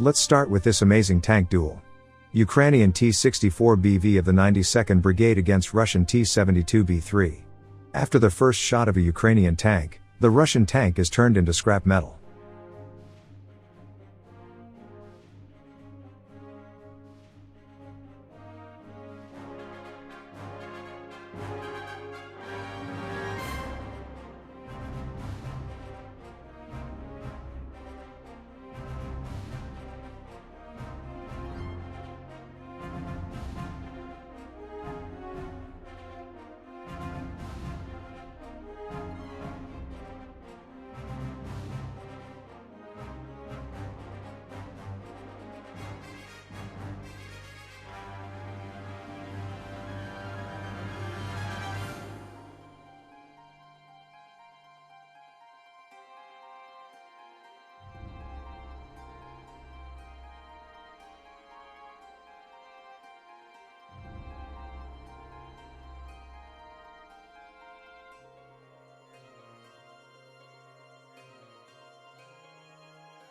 Let's start with this amazing tank duel. Ukrainian T-64 BV of the 92nd Brigade against Russian T-72 B3. After the first shot of a Ukrainian tank, the Russian tank is turned into scrap metal.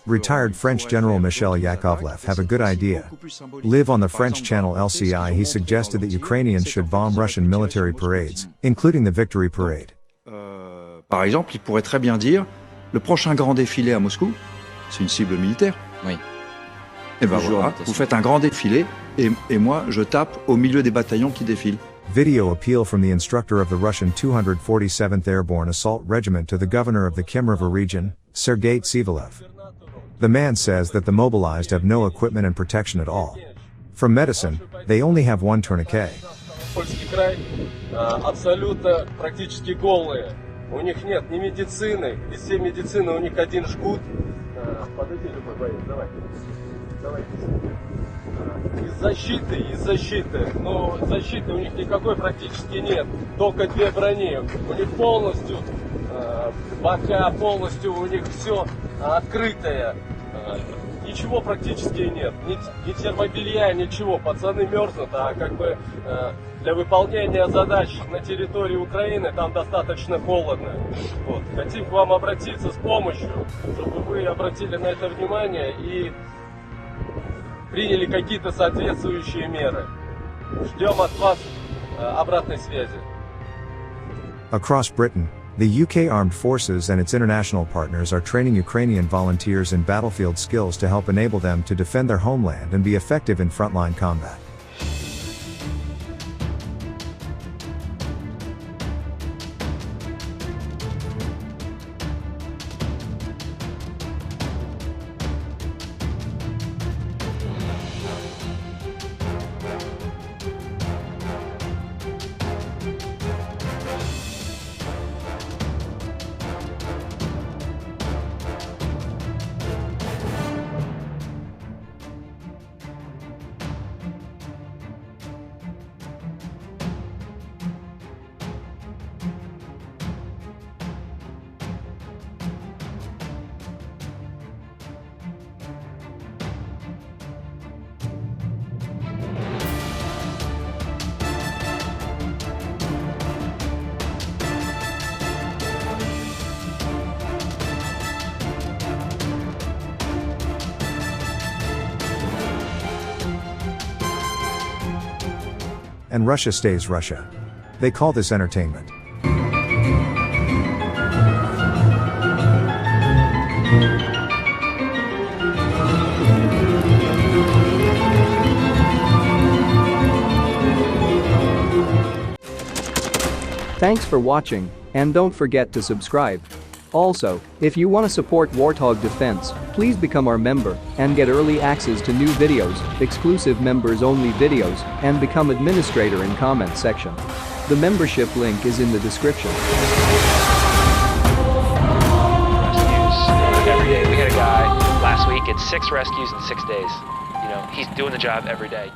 Retired French General Michel Yakovlev have a good idea. Live on the French channel LCI. He suggested that Ukrainians should bomb Russian military parades, including the Victory Parade. Par exemple, il pourrait très bien dire, le prochain grand défilé à Moscou, c'est une cible militaire. Oui. Et ben voilà, vous faites un grand défilé, et moi je tape au milieu des bataillons qui défilent. Video appeal from the instructor of the Russian 247th Airborne Assault Regiment to the governor of the Kym River region, Sergei Tsivilev. The man says that the mobilized have no equipment and protection at all. From medicine, they only have one tourniquet. Польский край абсолютно практически голые. У них нет ни медицины, из всей медицины у них один жгут. Подойди, любой боец, давай. Из защиты. Но защиты у них никакой практически нет. Только две брони. У них полностью бока, полностью у них все открытое. Ничего практически нет. Ни термобелья, ничего. Пацаны мерзнут, а как бы для выполнения задач на территории Украины там достаточно холодно. Вот. Хотим к вам обратиться с помощью, чтобы вы обратили на это внимание и приняли какие-то соответствующие меры. Ждем от вас обратной связи. Across Britain, the UK Armed Forces and its international partners are training Ukrainian volunteers in battlefield skills to help enable them to defend their homeland and be effective in frontline combat. And Russia stays Russia. They call this entertainment. Thanks for watching, and don't forget to subscribe. Also, if you want to support Warthog Defense, please become our member and get early access to new videos, exclusive members-only videos, and become administrator in comment section. The membership link is in the description. Rescues every day. We had a guy last week at 6 rescues in 6 days. You know, he's doing the job every day.